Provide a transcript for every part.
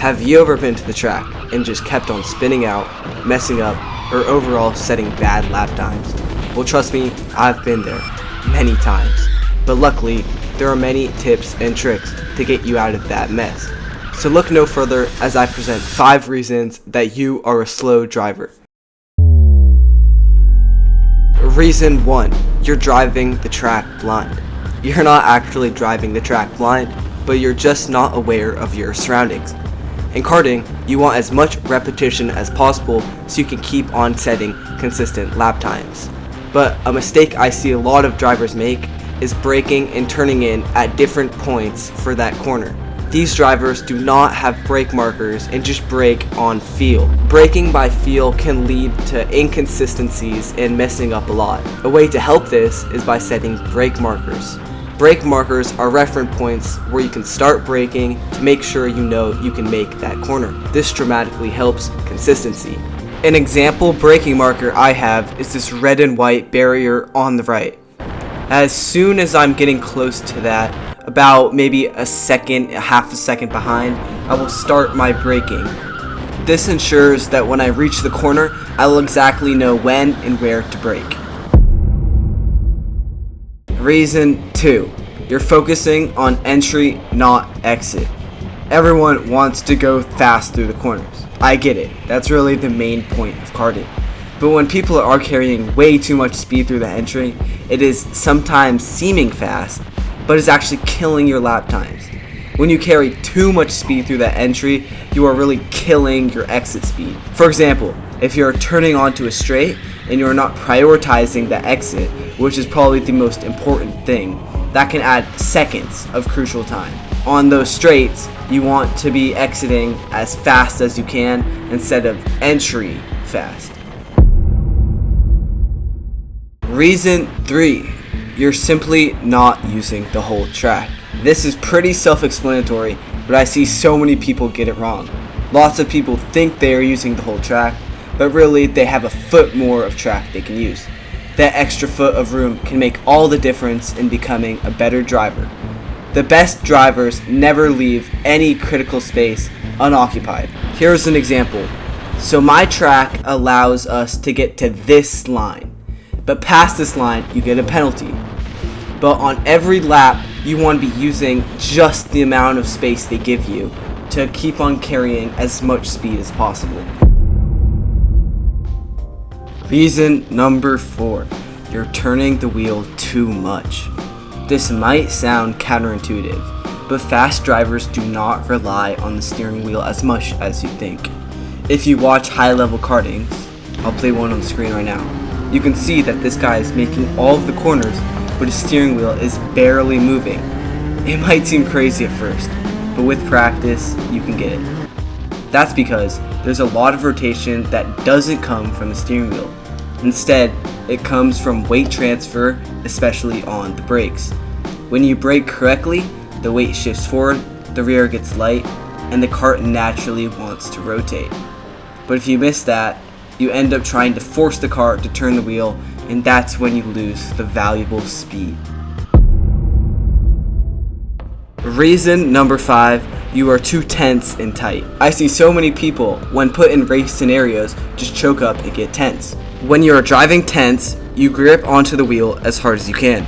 Have you ever been to the track and just kept on spinning out, messing up, or overall setting bad lap times? Well, trust me, I've been there many times. But luckily, there are many tips and tricks to get you out of that mess. So look no further as I present 5 reasons that you are a slow driver. Reason 1. You're driving the track blind. You're not actually driving the track blind, but you're just not aware of your surroundings. In karting, you want as much repetition as possible so you can keep on setting consistent lap times. But a mistake I see a lot of drivers make is braking and turning in at different points for that corner. These drivers do not have brake markers and just brake on feel. Braking by feel can lead to inconsistencies and messing up a lot. A way to help this is by setting brake markers. Brake markers are reference points where you can start braking to make sure you know you can make that corner. This dramatically helps consistency. An example braking marker I have is this red and white barrier on the right. As soon as I'm getting close to that, about maybe a half a second behind, I will start my braking. This ensures that when I reach the corner, I will exactly know when and where to brake. Reason 2. You're focusing on entry, not exit. Everyone wants to go fast through the corners. I get it. That's really the main point of karting. But when people are carrying way too much speed through the entry, it is sometimes seeming fast, but is actually killing your lap times. When you carry too much speed through that entry, you are really killing your exit speed. For example, if you're turning onto a straight and you're not prioritizing the exit, which is probably the most important thing, that can add seconds of crucial time. On those straights, you want to be exiting as fast as you can instead of entry fast. Reason 3. You're simply not using the whole track. This is pretty self-explanatory, but I see so many people get it wrong. Lots of people think they are using the whole track, but really they have a foot more of track they can use. That extra foot of room can make all the difference in becoming a better driver. The best drivers never leave any critical space unoccupied. Here's an example. So my track allows us to get to this line. But past this line, you get a penalty. But on every lap, you want to be using just the amount of space they give you to keep on carrying as much speed as possible. Reason number 4. You're turning the wheel too much. This might sound counterintuitive, but fast drivers do not rely on the steering wheel as much as you think. If you watch high-level kartings, I'll play one on the screen right now. You can see that this guy is making all of the corners, but his steering wheel is barely moving. It might seem crazy at first, but with practice, you can get it. That's because there's a lot of rotation that doesn't come from the steering wheel. Instead, it comes from weight transfer, especially on the brakes. When you brake correctly, the weight shifts forward, the rear gets light, and the cart naturally wants to rotate. But if you miss that, you end up trying to force the cart to turn the wheel, and that's when you lose the valuable speed. Reason number 5, you are too tense and tight. I see so many people, when put in race scenarios, just choke up and get tense. When you are driving tense, you grip onto the wheel as hard as you can.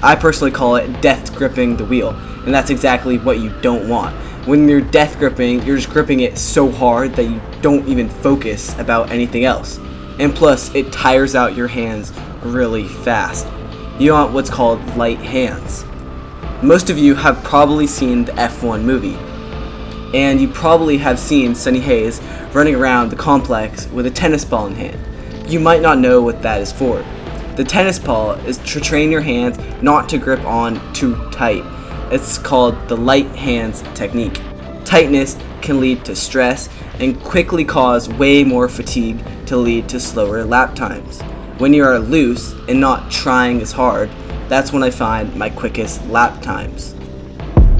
I personally call it death gripping the wheel, and that's exactly what you don't want. When you're death gripping, you're just gripping it so hard that you don't even focus about anything else. And plus, it tires out your hands really fast. You want what's called light hands. Most of you have probably seen the F1 movie. And you probably have seen Sonny Hayes running around the complex with a tennis ball in hand. You might not know what that is for. The tennis ball is to train your hands not to grip on too tight. It's called the light hands technique. Tightness can lead to stress and quickly cause way more fatigue to lead to slower lap times. When you are loose and not trying as hard, that's when I find my quickest lap times.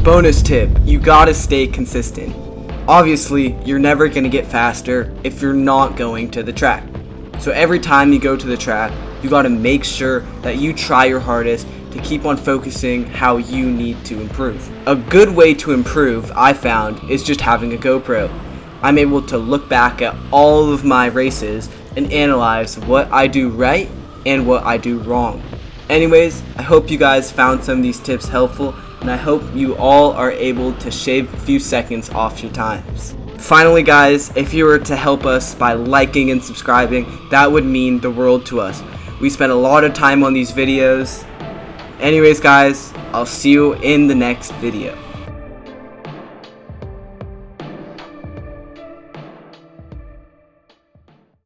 Bonus tip, you gotta stay consistent. Obviously, you're never gonna get faster if you're not going to the track. So every time you go to the track, you gotta make sure that you try your hardest to keep on focusing how you need to improve. A good way to improve, I found, is just having a GoPro. I'm able to look back at all of my races and analyze what I do right and what I do wrong. Anyways, I hope you guys found some of these tips helpful, and I hope you all are able to shave a few seconds off your times. Finally guys, if you were to help us by liking and subscribing, that would mean the world to us. We spend a lot of time on these videos. Anyways guys, I'll see you in the next video.